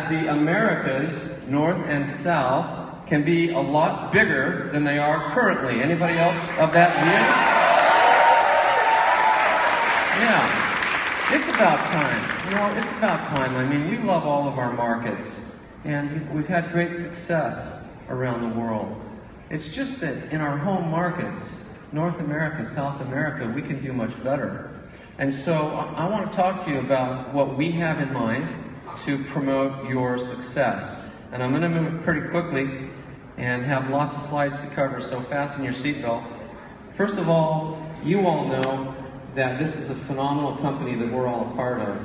The Americas, North and South, can be a lot bigger than they are currently. Anybody else of that view? Yeah, it's about time. You know, it's about time. I mean, we love all of our markets, and we've had great success around the world. It's just that in our home markets, North America, South America, we can do much better. And so I want to talk to you about what we have in mind to promote your success. And I'm going to move pretty quickly and have lots of slides to cover, so fasten your seatbelts. First of all, you all know that this is a phenomenal company that we're all a part of.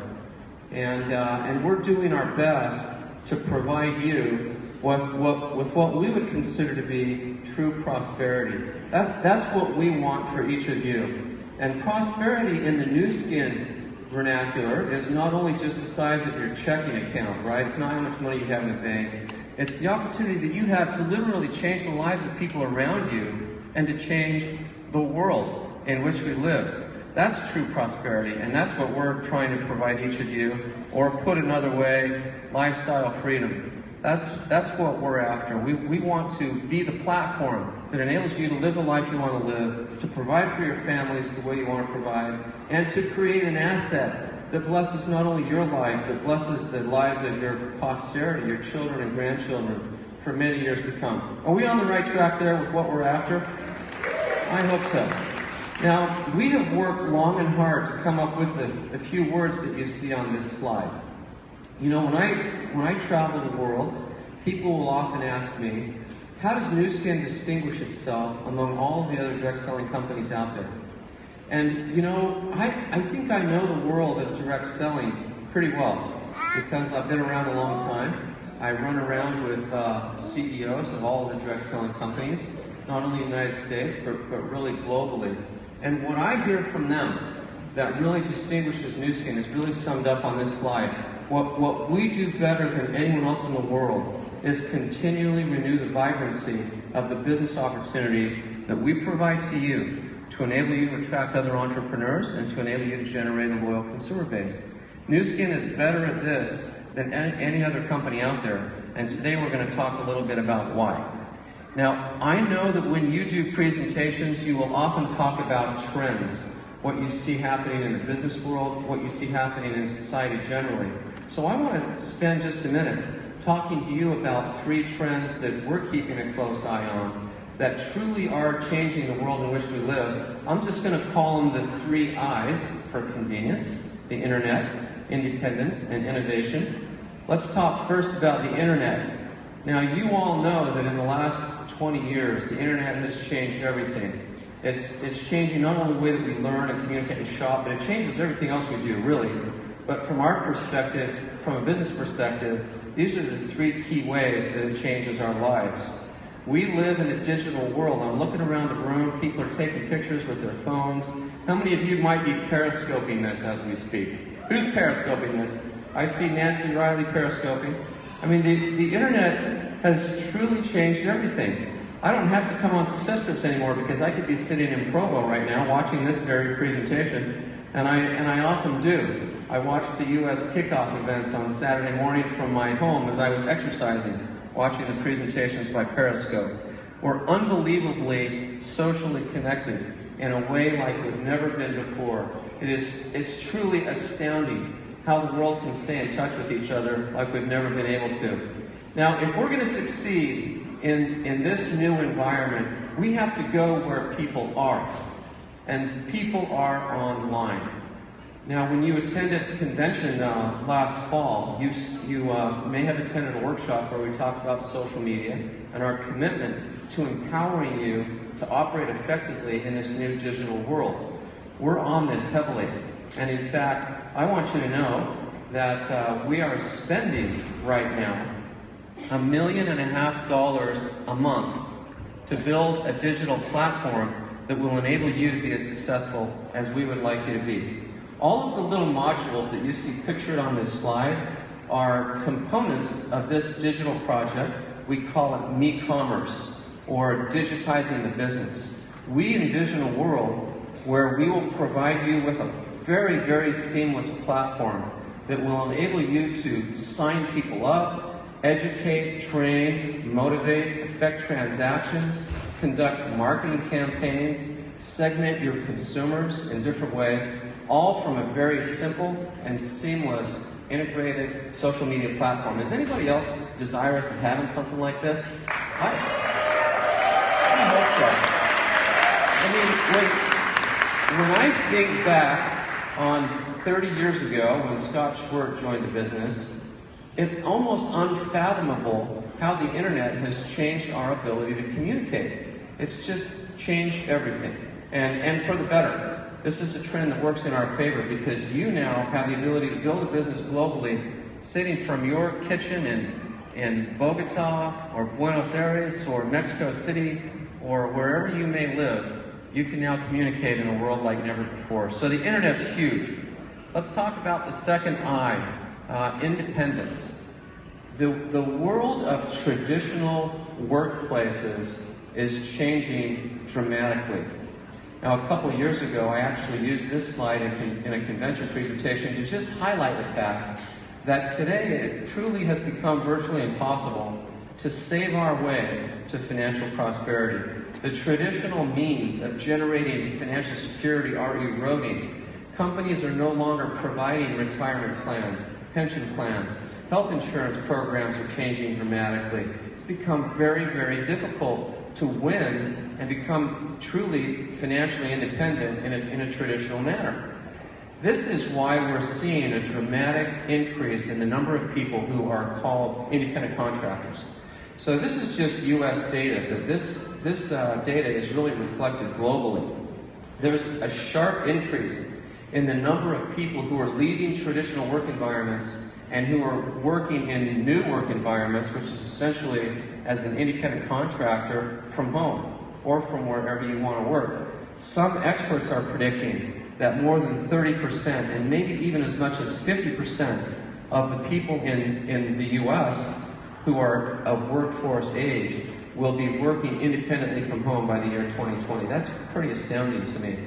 And we're doing our best to provide you with what we would consider to be true prosperity. That's what we want for each of you. And prosperity in the Nu Skin vernacular is not only just the size of your checking account, right? It's not how much money you have in the bank. It's the opportunity that you have to literally change the lives of people around you and to change the world in which we live. That's true prosperity, and that's what we're trying to provide each of you, or put another way, lifestyle freedom. That's what we're after. We want to be the platform that enables you to live the life you want to live, to provide for your families the way you want to provide, and to create an asset that blesses not only your life, but blesses the lives of your posterity, your children and grandchildren, for many years to come. Are we on the right track there with what we're after? I hope so. Now, we have worked long and hard to come up with a few words that you see on this slide. You know, when I travel the world, people will often ask me, how does Nu Skin distinguish itself among all of the other direct selling companies out there? And you know, I think I know the world of direct selling pretty well, because I've been around a long time. I run around with CEOs of all of the direct selling companies, not only in the United States, but really globally. And what I hear from them that really distinguishes Nu Skin is really summed up on this slide. What we do better than anyone else in the world is continually renew the vibrancy of the business opportunity that we provide to you to enable you to attract other entrepreneurs and to enable you to generate a loyal consumer base. Nu Skin is better at this than any other company out there, and today we're going to talk a little bit about why. Now, I know that when you do presentations, you will often talk about trends, what you see happening in the business world, what you see happening in society generally. So I want to spend just a minute talking to you about 3 trends that we're keeping a close eye on that truly are changing the world in which we live. I'm just going to call them the 3 I's for convenience: the internet, independence, and innovation. Let's talk first about the internet. Now, you all know that in the last 20 years, the internet has changed everything. It's changing not only the way that we learn and communicate and shop, but it changes everything else we do, really. But from our perspective, from a business perspective, these are the 3 key ways that it changes our lives. We live in a digital world. I'm looking around the room, people are taking pictures with their phones. How many of you might be periscoping this as we speak? Who's periscoping this? I see Nancy Riley periscoping. I mean, the internet has truly changed everything. I don't have to come on success trips anymore because I could be sitting in Provo right now watching this very presentation, and I often do. I watch the U.S. kickoff events on Saturday morning from my home as I was exercising, watching the presentations by Periscope. We're unbelievably socially connected in a way like we've never been before. It's truly astounding how the world can stay in touch with each other like we've never been able to. Now, if we're going to succeed in this new environment, we have to go where people are. And people are online. Now, when you attended a convention last fall, you may have attended a workshop where we talked about social media and our commitment to empowering you to operate effectively in this new digital world. We're on this heavily. And in fact, I want you to know that we are spending right now $1.5 million a month to build a digital platform that will enable you to be as successful as we would like you to be. All of the little modules that you see pictured on this slide are components of this digital project. We call it Me-commerce, or digitizing the business. We envision a world where we will provide you with a very, very seamless platform that will enable you to sign people up, educate, train, motivate, affect transactions, conduct marketing campaigns, segment your consumers in different ways, all from a very simple and seamless integrated social media platform. Is anybody else desirous of having something like this? I hope so. I mean, when I think back on 30 years ago when Scott Schwerdt joined the business, it's almost unfathomable how the internet has changed our ability to communicate. It's just changed everything, and for the better. This is a trend that works in our favor because you now have the ability to build a business globally, sitting from your kitchen in Bogota or Buenos Aires or Mexico City or wherever you may live. You can now communicate in a world like never before. So the internet's huge. Let's talk about the second I, independence. The world of traditional workplaces is changing dramatically. Now, a couple of years ago, I actually used this slide in a convention presentation to just highlight the fact that today it truly has become virtually impossible to save our way to financial prosperity. The traditional means of generating financial security are eroding. Companies are no longer providing retirement plans, pension plans. Health insurance programs are changing dramatically. It's become very, very difficult to win and become truly financially independent in a traditional manner. This is why we're seeing a dramatic increase in the number of people who are called independent contractors. So this is just US data, but this data is really reflected globally. There's a sharp increase in the number of people who are leaving traditional work environments and who are working in new work environments, which is essentially as an independent contractor from home or from wherever you want to work. Some experts are predicting that more than 30% and maybe even as much as 50% of the people in the US who are of workforce age will be working independently from home by the year 2020. That's pretty astounding to me.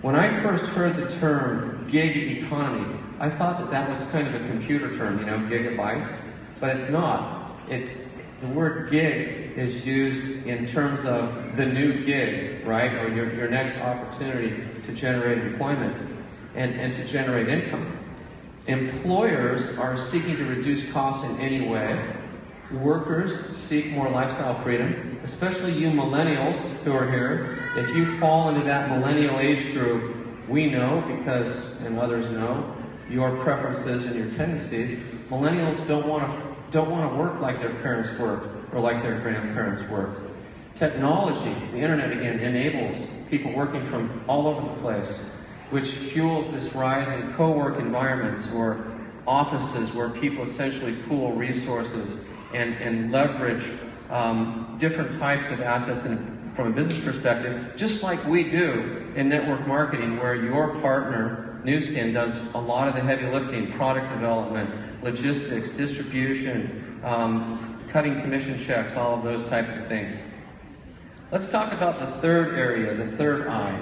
When I first heard the term gig economy, I thought that that was kind of a computer term, you know, gigabytes, but it's not. The word gig is used in terms of the new gig, right, or your next opportunity to generate employment and to generate income. Employers are seeking to reduce costs in any way. Workers seek more lifestyle freedom, especially you millennials who are here. If you fall into that millennial age group, we know, because, and others know, your preferences and your tendencies. Millennials don't want to work like their parents worked or like their grandparents worked. Technology, the internet again, enables people working from all over the place, which fuels this rise in co-work environments or offices where people essentially pool resources and leverage different types of assets from a business perspective, just like we do in network marketing, where your partner, NewSkin, does a lot of the heavy lifting, product development, logistics, distribution, cutting commission checks, all of those types of things. Let's talk about the third area, the third I.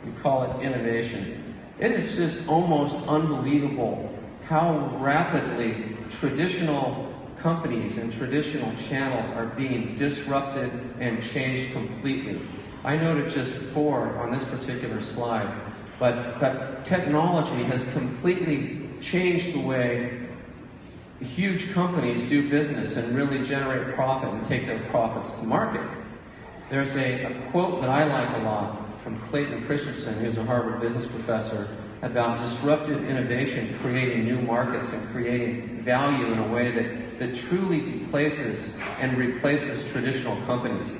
We call it innovation. It is just almost unbelievable how rapidly traditional companies and traditional channels are being disrupted and changed completely. I noted just 4 on this particular slide, but technology has completely changed the way huge companies do business and really generate profit and take their profits to market. There's a quote that I like a lot from Clayton Christensen, who's a Harvard business professor, about disruptive innovation creating new markets and creating value in a way that truly displaces and replaces traditional companies.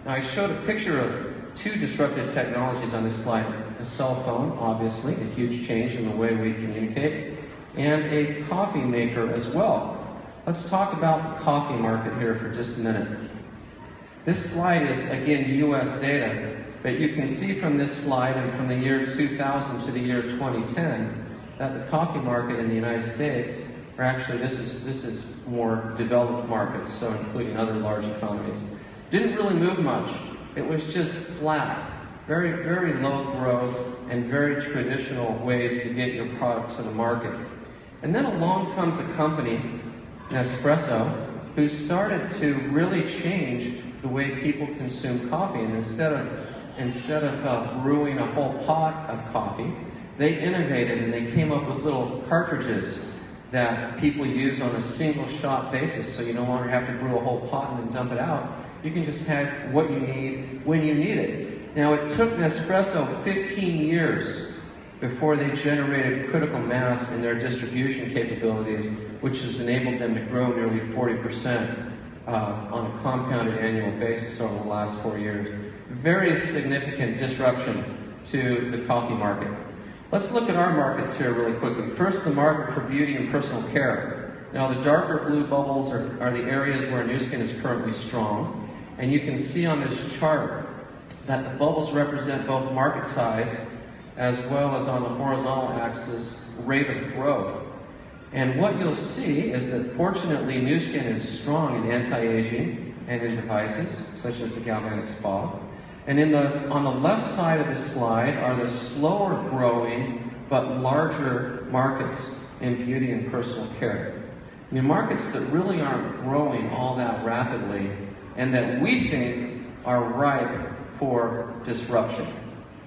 Now, I showed a picture of 2 disruptive technologies on this slide. A cell phone, obviously, a huge change in the way we communicate, and a coffee maker as well. Let's talk about the coffee market here for just a minute. This slide is, again, US data, but you can see from this slide and from the year 2000 to the year 2010 that the coffee market in the United States, or actually this is more developed markets, so including other large economies, didn't really move much. It was just flat, very, very low growth and very traditional ways to get your product to the market. And then along comes a company, Nespresso, who started to really change the way people consume coffee. And instead of brewing a whole pot of coffee, they innovated and they came up with little cartridges that people use on a single shot basis, so you no longer have to brew a whole pot and then dump it out. You can just have what you need when you need it. Now, it took Nespresso 15 years before they generated critical mass in their distribution capabilities, which has enabled them to grow nearly 40% on a compounded annual basis over the last 4 years. Very significant disruption to the coffee market. Let's look at our markets here really quickly. First, the market for beauty and personal care. Now, the darker blue bubbles are the areas where Nu Skin is currently strong. And you can see on this chart that the bubbles represent both market size as well as on the horizontal axis, rate of growth. And what you'll see is that fortunately Nu Skin is strong in anti-aging and in devices, such as the galvanic spa. And on the left side of this slide are the slower growing but larger markets in beauty and personal care. I mean, markets that really aren't growing all that rapidly and that we think are ripe for disruption.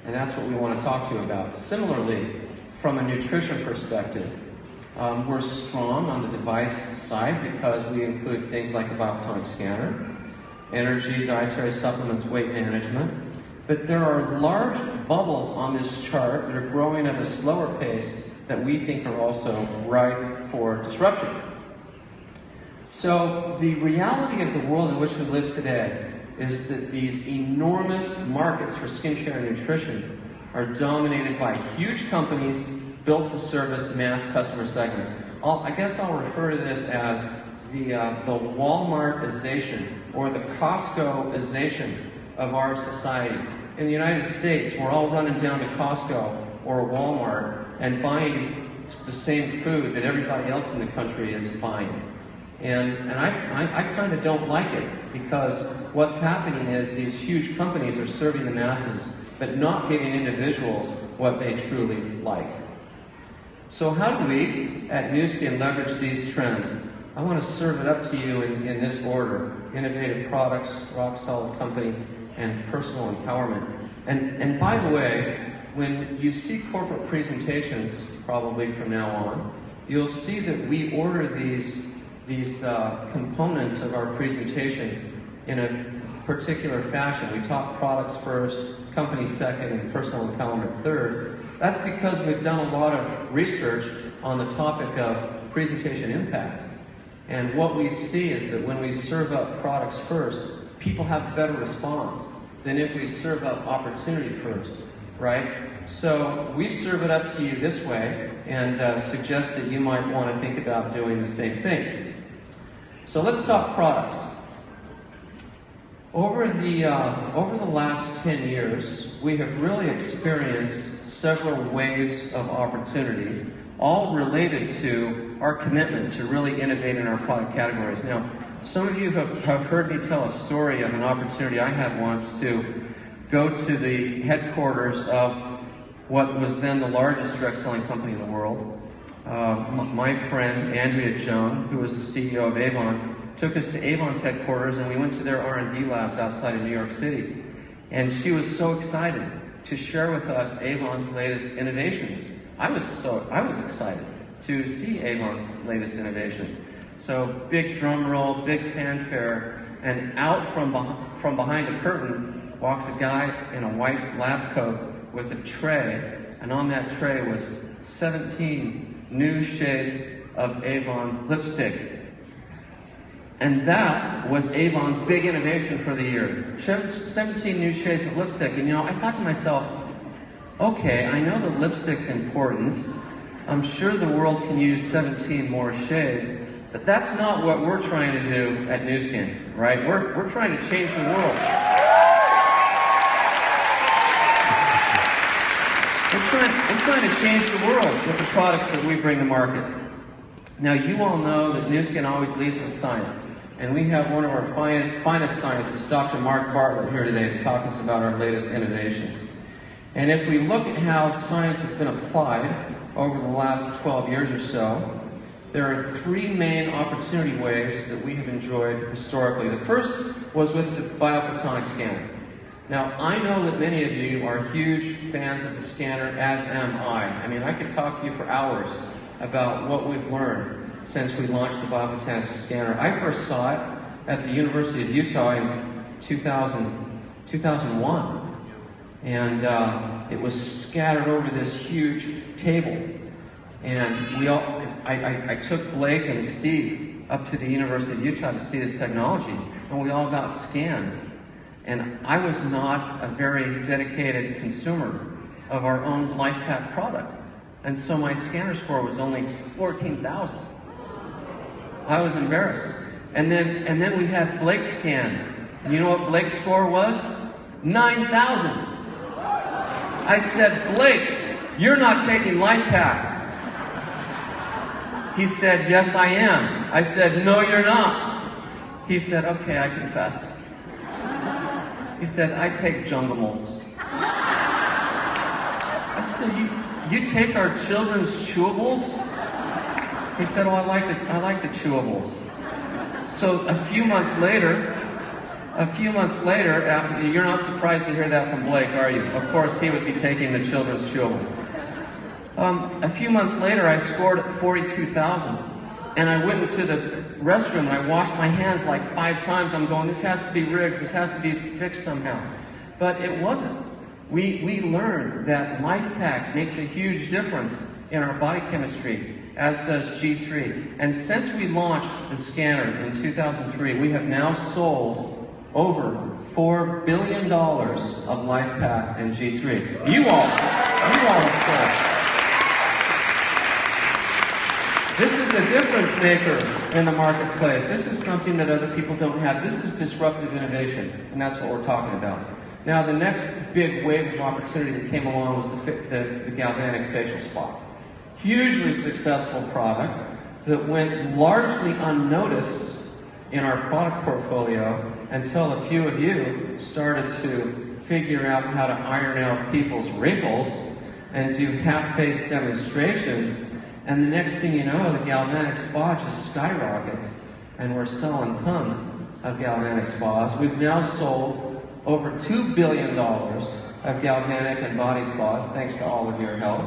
And that's what we want to talk to you about. Similarly, from a nutrition perspective, we're strong on the device side because we include things like a biophotonic scanner, energy, dietary supplements, weight management. But there are large bubbles on this chart that are growing at a slower pace that we think are also ripe for disruption. So the reality of the world in which we live today is that these enormous markets for skincare and nutrition are dominated by huge companies built to service mass customer segments. I guess I'll refer to this as the Walmartization or the Costcoization of our society. In the United States, we're all running down to Costco or Walmart and buying the same food that everybody else in the country is buying. And I kind of don't like it, because what's happening is these huge companies are serving the masses, but not giving individuals what they truly like. So how do we, at Nu Skin, leverage these trends? I want to serve it up to you in this order: innovative products, rock-solid company, and personal empowerment. And by the way, when you see corporate presentations, probably from now on, you'll see that we order these components of our presentation in a particular fashion. We talk products first, company second, and personal empowerment third. That's because we've done a lot of research on the topic of presentation impact. And what we see is that when we serve up products first, people have a better response than if we serve up opportunity first, right? So we serve it up to you this way and suggest that you might want to think about doing the same thing. So let's talk products. Over the last 10 years, we have really experienced several waves of opportunity, all related to our commitment to really innovate in our product categories. Now, some of you have heard me tell a story of an opportunity I had once to go to the headquarters of what was then the largest direct selling company in the world. My friend Andrea Joan, who was the CEO of Avon, took us to Avon's headquarters, and we went to their R&D labs outside of New York City. And she was so excited to share with us Avon's latest innovations. I was excited to see Avon's latest innovations. So big drum roll, big fanfare, and out from behind the curtain walks a guy in a white lab coat with a tray, and on that tray was 17 new shades of Avon lipstick. And that was Avon's big innovation for the year. 17 new shades of lipstick. And you know, I thought to myself, okay, I know that lipstick's important. I'm sure the world can use 17 more shades, but that's not what we're trying to do at Nu Skin, right? We're trying to change the world. We're trying to change the world with the products that we bring to market. Now, you all know that Nu Skin always leads with science, and we have one of our finest scientists, Dr. Mark Bartlett, here today to talk to us about our latest innovations. And if we look at how science has been applied over the last 12 years or so, there are three main opportunity waves that we have enjoyed historically. The first was with the biophotonic scanner. Now, I know that many of you are huge fans of the scanner, as am I. I mean, I could talk to you for hours about what we've learned since we launched the biophotonic scanner. I first saw it at the University of Utah in 2001. And it was scattered over this huge table. And I took Blake and Steve up to the University of Utah to see this technology, and we all got scanned. And I was not a very dedicated consumer of our own LifePak product. And so my scanner score was only 14,000. I was embarrassed. And then we had Blake scan. And you know what Blake's score was? 9,000. I said, Blake, you're not taking LifePak. He said, yes, I am. I said, no, you're not. He said, okay, I confess. He said, I take Junglemals. I said, you take our children's chewables? He said, oh, I like the chewables. So a few months later, you're not surprised to hear that from Blake, are you? Of course, he would be taking the children's chewables. A few months later, I scored at 42,000. And I went into the restroom and I washed my hands like 5 times. I'm going, this has to be rigged. This has to be fixed somehow. But it wasn't. We learned that LifePak makes a huge difference in our body chemistry, as does G3. And since we launched the scanner in 2003, we have now sold over $4 billion of LifePak and G3. You all have sold. This is a difference maker in the marketplace. This is something that other people don't have. This is disruptive innovation, and that's what we're talking about. Now, the next big wave of opportunity that came along was the galvanic facial spa. Hugely successful product that went largely unnoticed in our product portfolio until a few of you started to figure out how to iron out people's wrinkles and do half-face demonstrations. And the next thing you know, the galvanic spa just skyrockets, and we're selling tons of galvanic spas. We've now sold over $2 billion of galvanic and body spas, thanks to all of your help.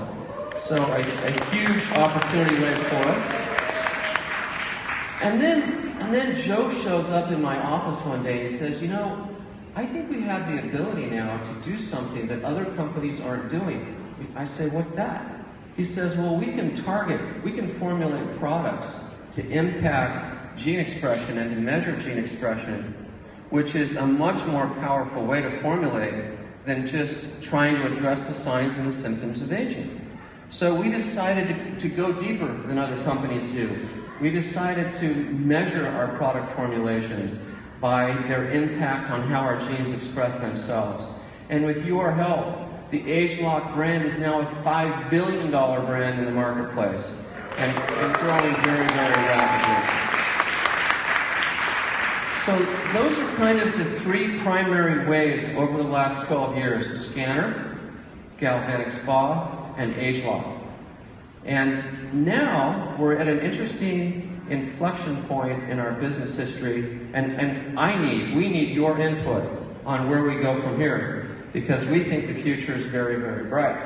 So a huge opportunity wave for us. And then Joe shows up in my office one day and he says, you know, I think we have the ability now to do something that other companies aren't doing. I say, what's that? He says, well, we can formulate products to impact gene expression and to measure gene expression, which is a much more powerful way to formulate than just trying to address the signs and the symptoms of aging. So we decided to go deeper than other companies do. We decided to measure our product formulations by their impact on how our genes express themselves. And with your help, the ageLOC brand is now a $5 billion brand in the marketplace and growing very, very rapidly. So those are kind of the 3 primary waves over the last 12 years: the scanner, galvanic spa, and ageLOC. And now we're at an interesting inflection point in our business history, and we need your input on where we go from here, because we think the future is very, very bright.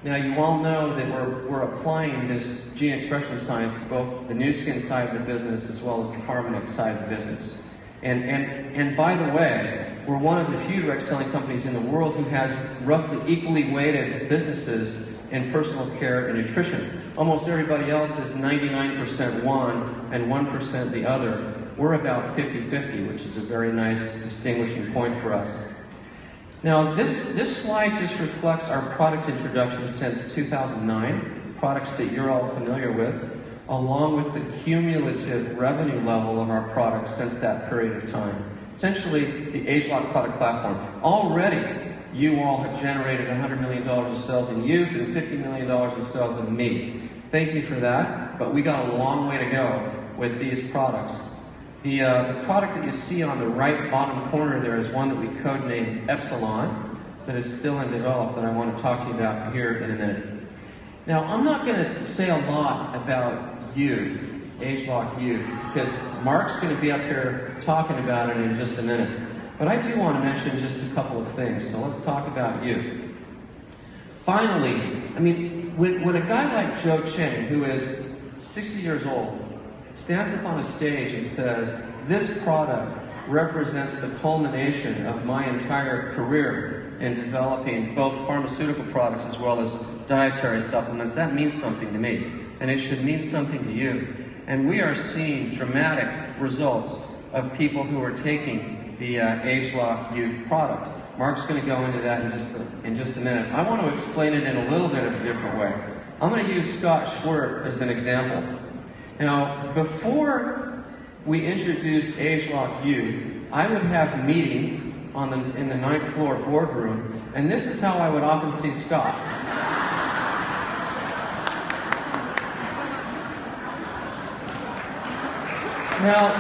Now, you all know that we're applying this gene expression science to both the Nu Skin side of the business as well as the Harmonic side of the business. And by the way, we're one of the few direct selling companies in the world who has roughly equally weighted businesses in personal care and nutrition. Almost everybody else is 99% one and 1% the other. We're about 50-50, which is a very nice distinguishing point for us. Now, this slide just reflects our product introduction since 2009, products that you're all familiar with, along with the cumulative revenue level of our products since that period of time. Essentially, the ageLOC product platform. Already, you all have generated $100 million of sales in youth and $50 million in sales in me. Thank you for that, but we got a long way to go with these products. The product that you see on the right bottom corner there is one that we codenamed Epsilon that is still in development that I want to talk to you about here in a minute. Now, I'm not going to say a lot about youth Age-Lock Youth, because Mark's going to be up here talking about it in just a minute. But I do want to mention just a couple of things, so let's talk about youth. Finally, I mean, when a guy like Joe Chang, who is 60 years old, stands up on a stage and says, "This product represents the culmination of my entire career in developing both pharmaceutical products as well as dietary supplements," that means something to me, and it should mean something to you. And we are seeing dramatic results of people who are taking the Age-Lock Youth product. Mark's going to go into that in just a minute. I want to explain it in a little bit of a different way. I'm going to use Scott Schwerp as an example. Now, before we introduced Age-Lock Youth, I would have meetings in the 9th floor boardroom, and this is how I would often see Scott. Now,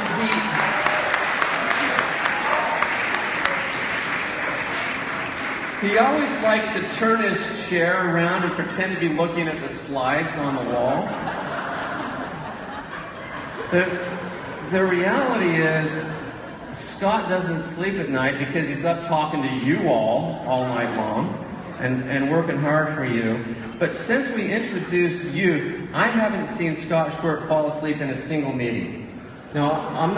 he always liked to turn his chair around and pretend to be looking at the slides on the wall. The reality is, Scott doesn't sleep at night because he's up talking to you all night long and working hard for you. But since we introduced youth, I haven't seen Scott Schwerp fall asleep in a single meeting. Now, I'm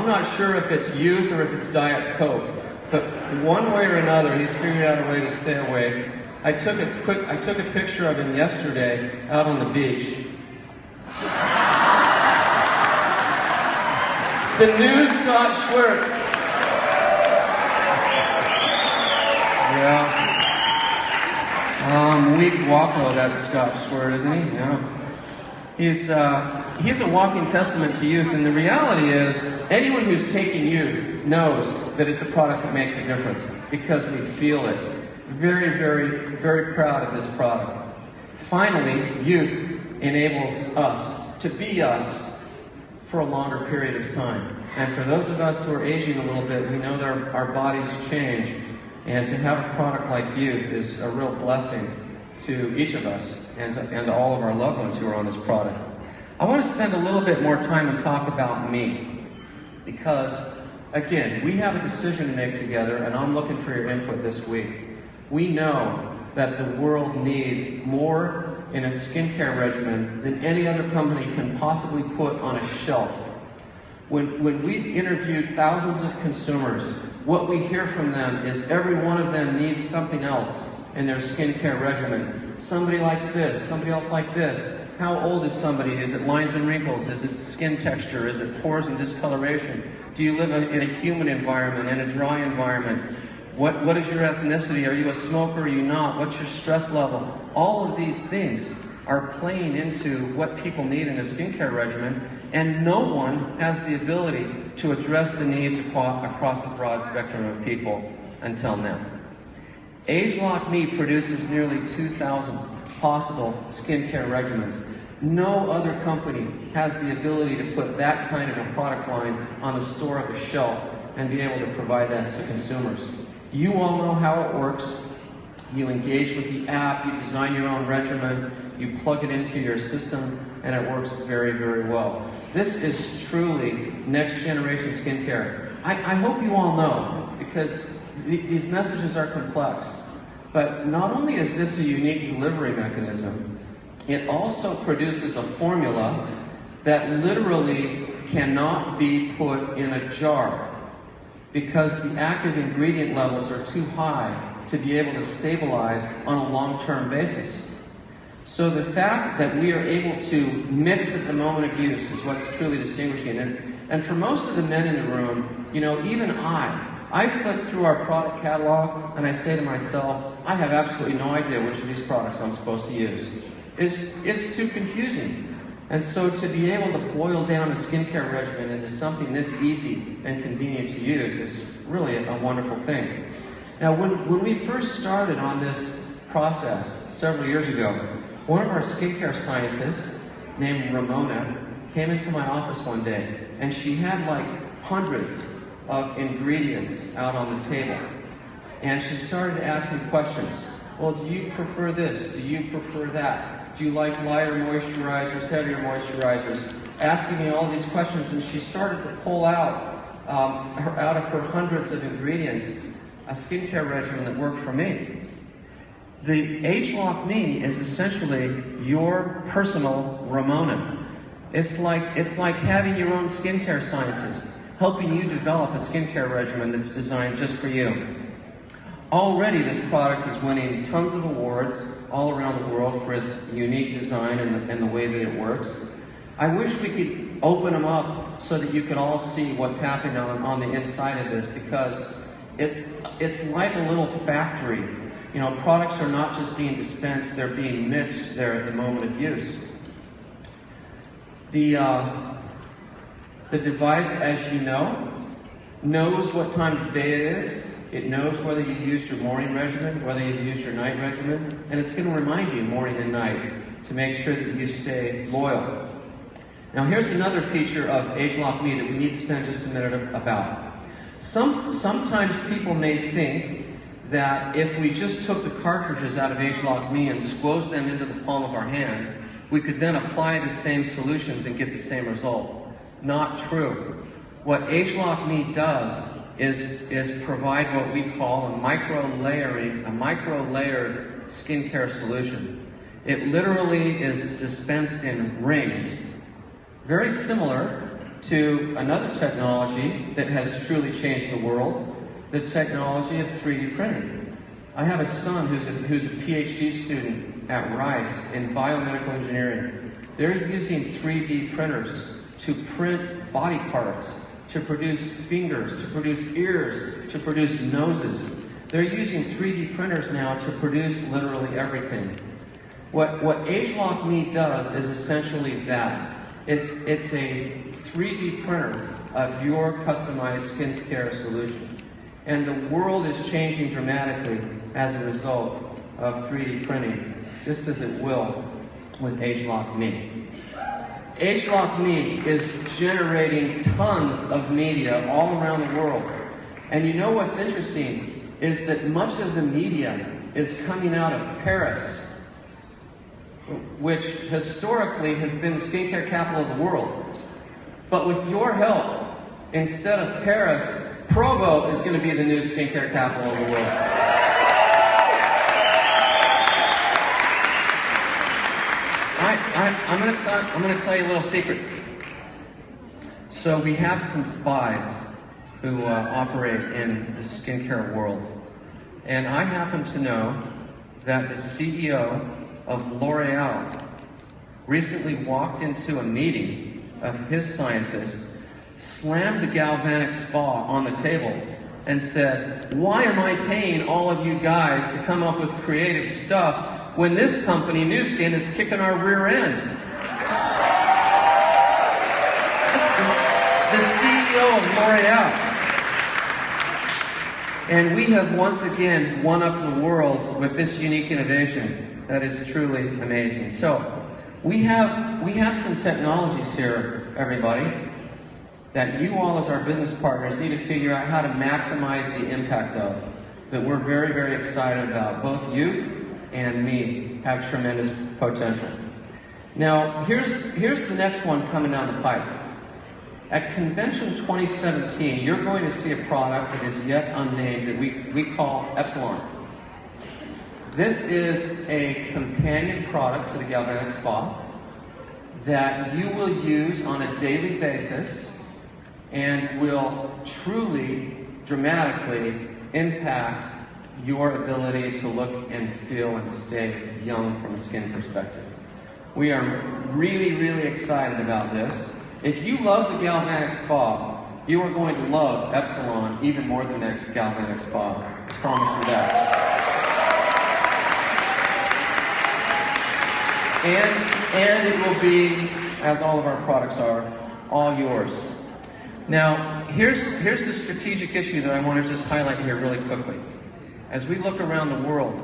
not sure if it's youth or if it's Diet Coke, but one way or another, he's figured out a way to stay awake. I took a picture of him yesterday out on the beach. The new Scott Schwerp. Yeah. Weak Waco, that's Scott Schwerp, isn't he? Yeah. He's a walking testament to youth, and the reality is, anyone who's taking youth knows that it's a product that makes a difference, because we feel it. Very, very, very proud of this product. Finally, youth enables us to be us for a longer period of time. And for those of us who are aging a little bit, we know that our bodies change, and to have a product like youth is a real blessing to each of us and to all of our loved ones who are on this product. I want to spend a little bit more time and talk about me, because again, we have a decision to make together, and I'm looking for your input this week. We know that the world needs more in a skincare regimen than any other company can possibly put on a shelf. When we interviewed thousands of consumers, what we hear from them is every one of them needs something else in their skincare regimen. Somebody likes this, somebody else likes this. How old is somebody? Is it lines and wrinkles? Is it skin texture? Is it pores and discoloration? Do you live in a humid environment, in a dry environment? What is your ethnicity? Are you a smoker? Are you not? What's your stress level? All of these things are playing into what people need in a skincare regimen, and no one has the ability to address the needs across a broad spectrum of people until now. Age-Lock Me produces nearly 2,000 possible skincare regimens. No other company has the ability to put that kind of a product line on the store of a shelf and be able to provide that to consumers. You all know how it works. You engage with the app, you design your own regimen, you plug it into your system, and it works very, very well. This is truly next generation skincare. I hope you all know, because these messages are complex. But not only is this a unique delivery mechanism, it also produces a formula that literally cannot be put in a jar, because the active ingredient levels are too high to be able to stabilize on a long-term basis. So the fact that we are able to mix at the moment of use is what's truly distinguishing. And for most of the men in the room, you know, even I flip through our product catalog and I say to myself, I have absolutely no idea which of these products I'm supposed to use. It's too confusing. And so to be able to boil down a skincare regimen into something this easy and convenient to use is really a wonderful thing. Now, when we first started on this process several years ago, one of our skincare scientists named Ramona came into my office one day, and she had like hundreds of ingredients out on the table. And she started to ask me questions. Well, do you prefer this? Do you prefer that? Do you like lighter moisturizers, heavier moisturizers? asking me all these questions, and she started to pull out of her hundreds of ingredients a skincare regimen that worked for me. The ageLOC Me is essentially your personal Ramona. It's like having your own skincare scientist, helping you develop a skincare regimen that's designed just for you. Already this product is winning tons of awards all around the world for its unique design and the way that it works. I wish we could open them up so that you could all see what's happening on the inside of this, because it's like a little factory. You know, products are not just being dispensed, they're being mixed there at the moment of use. The device, as you know, knows what time of day it is. It knows whether you used your morning regimen, whether you used your night regimen, and it's going to remind you morning and night to make sure that you stay loyal. Now here's another feature of ageLOC Me that we need to spend just a minute about. Sometimes people may think that if we just took the cartridges out of ageLOC Me and squoze them into the palm of our hand, we could then apply the same solutions and get the same result. Not true. What ageLOC Me does is provide what we call a micro-layered skincare solution. It literally is dispensed in rings, very similar to another technology that has truly changed the world, the technology of 3D printing. I have a son who's a PhD student at Rice in biomedical engineering. They're using 3D printers to print body parts, to produce fingers, to produce ears, to produce noses. They're using 3D printers now to produce literally everything. What ageLOC Me does is essentially that. It's a 3D printer of your customized skincare solution. And the world is changing dramatically as a result of 3D printing, just as it will with ageLOC Me. ageLOC Me is generating tons of media all around the world. And you know what's interesting is that much of the media is coming out of Paris, which historically has been the skincare capital of the world. But with your help, instead of Paris, Provo is going to be the new skincare capital of the world. I'm going to tell you a little secret. So we have some spies who operate in the skincare world. And I happen to know that the CEO of L'Oreal recently walked into a meeting of his scientists, slammed the galvanic spa on the table, and said, "Why am I paying all of you guys to come up with creative stuff when this company, Nu Skin, is kicking our rear ends?" The CEO of L'Oreal. And we have once again won up the world with this unique innovation that is truly amazing. So we have some technologies here, everybody, that you all as our business partners need to figure out how to maximize the impact of, that we're very, very excited about. Both youth and me have tremendous potential. Now, here's the next one coming down the pipe. At Convention 2017, you're going to see a product that is yet unnamed that we call Epsilon. This is a companion product to the Galvanic Spa that you will use on a daily basis and will truly, dramatically impact your ability to look and feel and stay young from a skin perspective. We are really, really excited about this. If you love the Galvanic Spa, you are going to love Epsilon even more than the Galvanic Spa. I promise you that. And it will be, as all of our products are, all yours. Now, here's the strategic issue that I want to just highlight here really quickly. As we look around the world,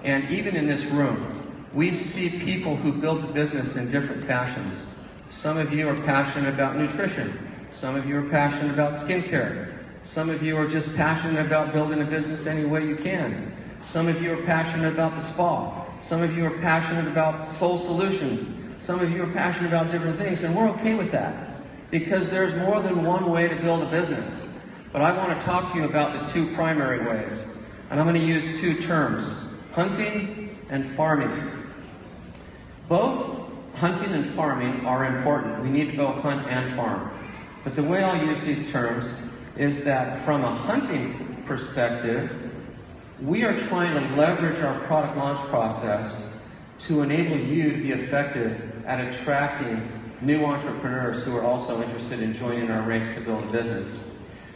and even in this room, we see people who build the business in different fashions. Some of you are passionate about nutrition. Some of you are passionate about skincare. Some of you are just passionate about building a business any way you can. Some of you are passionate about the spa. Some of you are passionate about soul solutions. Some of you are passionate about different things, and we're okay with that, because there's more than one way to build a business. But I want to talk to you about the two primary ways. And I'm going to use two terms, hunting and farming. Both hunting and farming are important. We need to both hunt and farm. But the way I'll use these terms is that from a hunting perspective, we are trying to leverage our product launch process to enable you to be effective at attracting new entrepreneurs who are also interested in joining our ranks to build a business.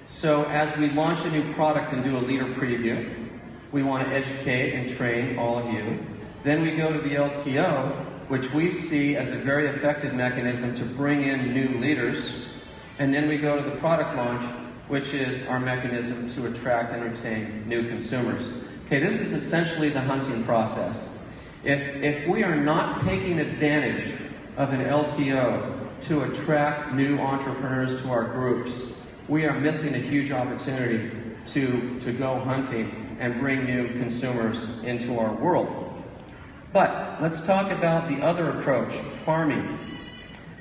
So as we launch a new product and do a leader preview, we want to educate and train all of you. Then we go to the LTO, which we see as a very effective mechanism to bring in new leaders. And then we go to the product launch, which is our mechanism to attract and retain new consumers. Okay, this is essentially the hunting process. If we are not taking advantage of an LTO to attract new entrepreneurs to our groups, we are missing a huge opportunity to go hunting and bring new consumers into our world. But let's talk about the other approach, farming.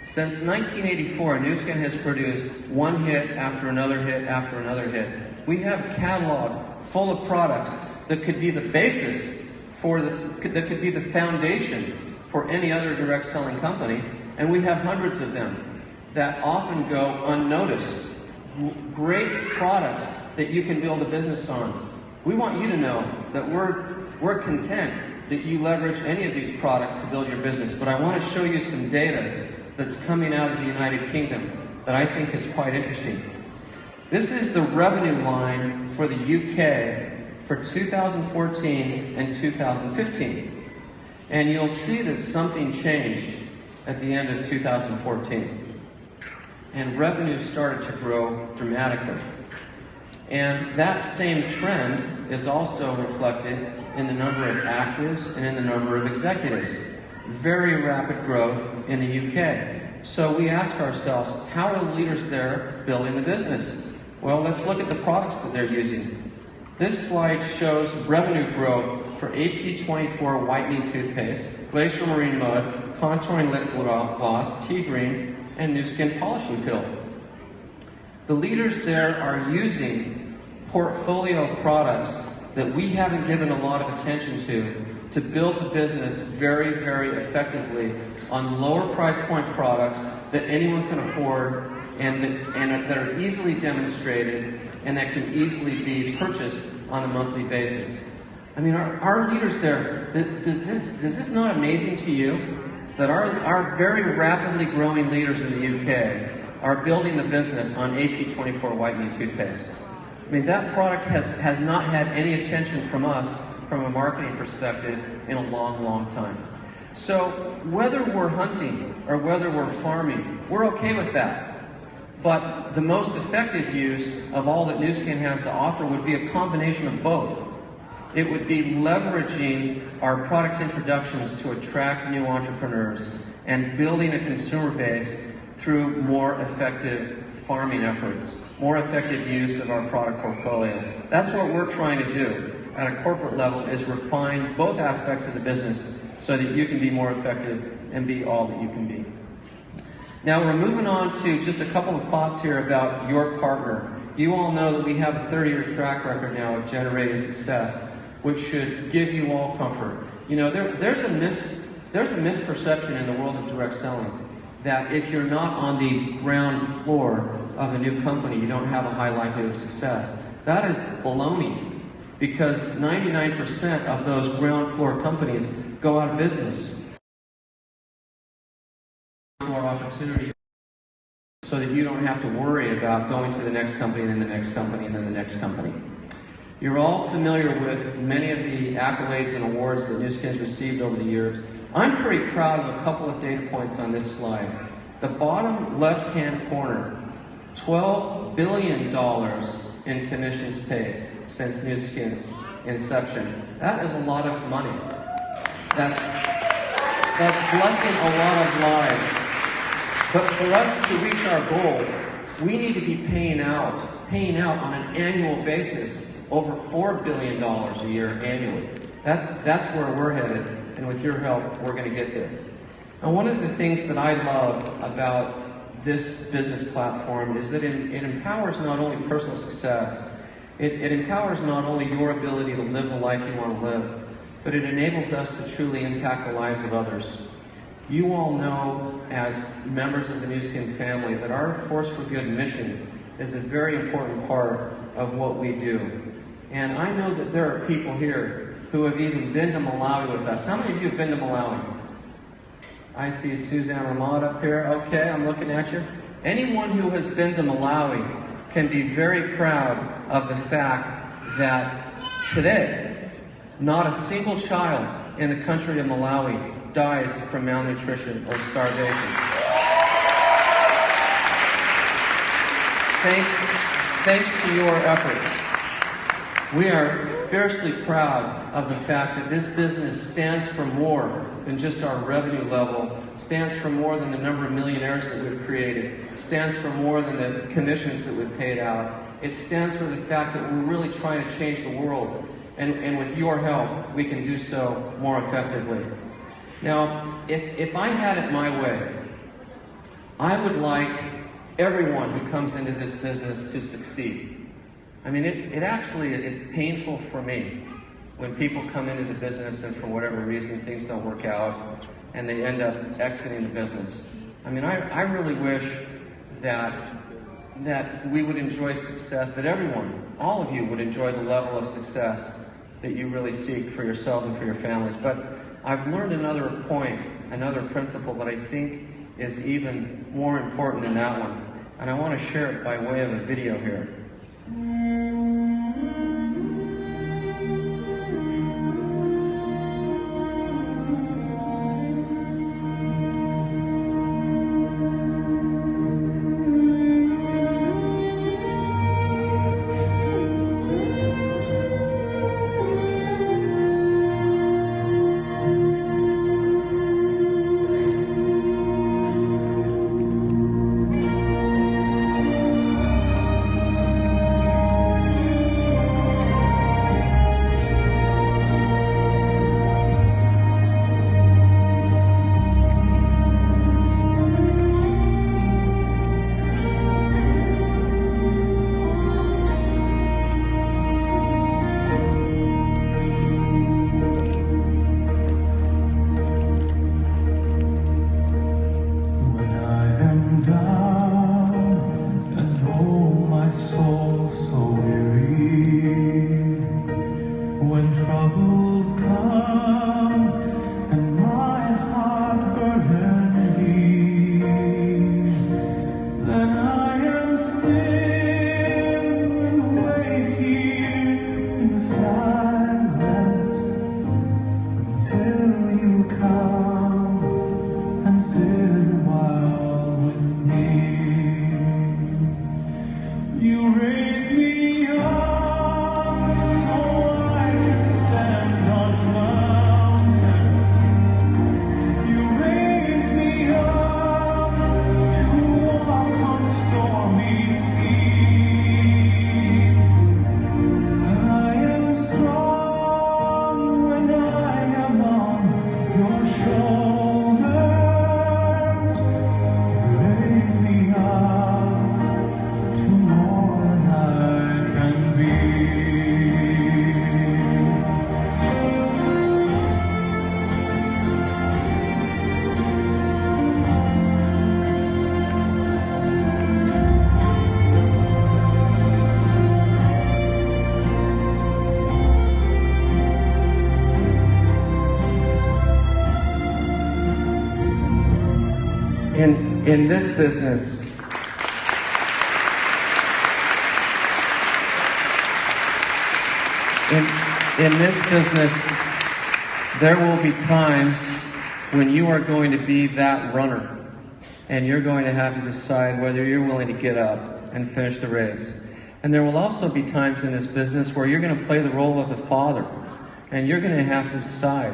Since 1984, Nu Skin has produced one hit after another hit after another hit. We have a catalog full of products that could be the basis that could be the foundation for any other direct selling company, and we have hundreds of them that often go unnoticed. Great products that you can build a business on. We want you to know that we're content that you leverage any of these products to build your business, but I want to show you some data that's coming out of the United Kingdom that I think is quite interesting. This is the revenue line for the UK for 2014 and 2015. And you'll see that something changed at the end of 2014. And revenue started to grow dramatically. And that same trend is also reflected in the number of actives and in the number of executives. Very rapid growth in the UK. So we ask ourselves, how are the leaders there building the business? Well, let's look at the products that they're using. This slide shows revenue growth for AP24 whitening toothpaste, Glacier Marine Mud, contouring lip gloss, Tea Green, and Nu Skin polishing pill. The leaders there are using portfolio products that we haven't given a lot of attention to build the business very, very effectively on lower price point products that anyone can afford and that are easily demonstrated and that can easily be purchased on a monthly basis. I mean, our leaders there, does this not amazing to you? That our very rapidly growing leaders in the UK are building the business on AP24 whitening toothpaste. I mean, that product has not had any attention from us from a marketing perspective in a long, long time. So whether we're hunting or whether we're farming, we're okay with that. But the most effective use of all that Nu Skin has to offer would be a combination of both. It would be leveraging our product introductions to attract new entrepreneurs and building a consumer base through more effective farming efforts, more effective use of our product portfolio. That's what we're trying to do at a corporate level, is refine both aspects of the business so that you can be more effective and be all that you can be. Now we're moving on to just a couple of thoughts here about your partner. You all know that we have a 30-year track record now of generating success, which should give you all comfort. You know, there's a misperception in the world of direct selling that if you're not on the ground floor of a new company, you don't have a high likelihood of success. That is baloney, because 99% of those ground floor companies go out of business. More opportunity so that you don't have to worry about going to the next company, and then the next company, and then the next company. You're all familiar with many of the accolades and awards that Nu Skin's received over the years. I'm pretty proud of a couple of data points on this slide. The bottom left-hand corner, $12 billion in commissions paid since Nu Skin's inception. That is a lot of money. That's blessing a lot of lives. But for us to reach our goal, we need to be paying out on an annual basis over $4 billion a year annually. That's where we're headed, and with your help, we're going to get there. And one of the things that I love about this business platform is that it empowers not only personal success, it empowers not only your ability to live the life you want to live, but it enables us to truly impact the lives of others. You all know, as members of the Nu Skin family, that our Force for Good mission is a very important part of what we do. And I know that there are people here who have even been to Malawi with us. How many of you have been to Malawi? I see Suzanne Ramad up here. Okay, I'm looking at you. Anyone who has been to Malawi can be very proud of the fact that today, not a single child in the country of Malawi dies from malnutrition or starvation. Thanks to your efforts. We are fiercely proud of the fact that this business stands for more than just our revenue level, stands for more than the number of millionaires that we've created, stands for more than the commissions that we've paid out. It stands for the fact that we're really trying to change the world. And with your help, we can do so more effectively. Now, if I had it my way, I would like everyone who comes into this business to succeed. I mean, it's painful for me when people come into the business and for whatever reason things don't work out and they end up exiting the business. I mean, I really wish that we would enjoy success, that everyone, all of you, would enjoy the level of success that you really seek for yourselves and for your families. But I've learned another point, another principle that I think is even more important than that one. And I want to share it by way of a video here. In this business, there will be times when you are going to be that runner, and you're going to have to decide whether you're willing to get up and finish the race. And there will also be times in this business where you're going to play the role of the father, and you're going to have to decide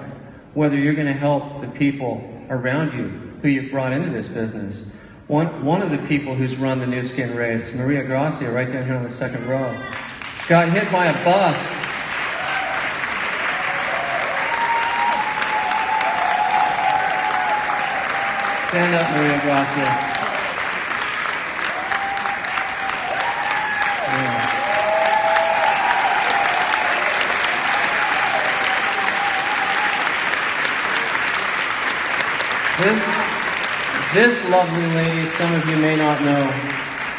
whether you're going to help the people around you who you've brought into this business. One of the people who's run the Nu Skin race, Maria Gracia, right down here on the second row, got hit by a bus. Stand up, Maria Gracia. Yeah. This lovely lady, some of you may not know,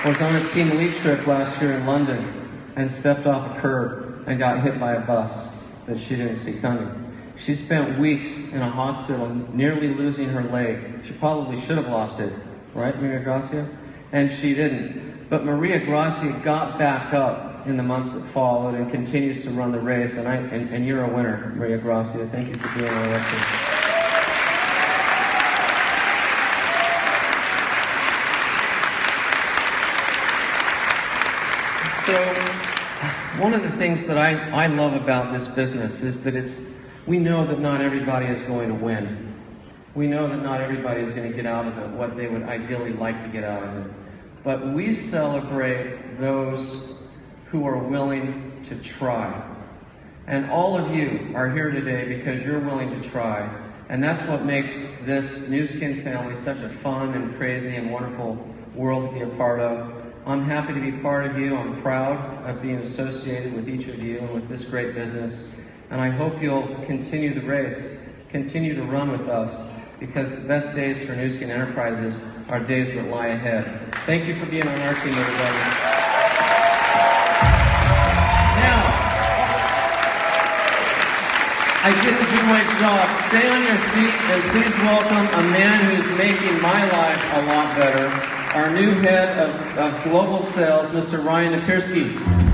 was on a team elite trip last year in London and stepped off a curb and got hit by a bus that she didn't see coming. She spent weeks in a hospital, nearly losing her leg. She probably should have lost it, right, Maria Gracia? And she didn't. But Maria Gracia got back up in the months that followed and continues to run the race. And you're a winner, Maria Gracia. Thank you for being on record. So, one of the things that I love about this business is that we know that not everybody is going to win. We know that not everybody is going to get out of it what they would ideally like to get out of it. But we celebrate those who are willing to try. And all of you are here today because you're willing to try. And that's what makes this Nu Skin family such a fun and crazy and wonderful world to be a part of. I'm happy to be part of you. I'm proud of being associated with each of you and with this great business. And I hope you'll continue the race, continue to run with us, because the best days for Nu Skin Enterprises are days that lie ahead. Thank you for being on our team, everybody. Now, I didn't do my job. Stay on your feet and please welcome a man who's making my life a lot better, our new head of global sales, Mr. Ryan Napierski.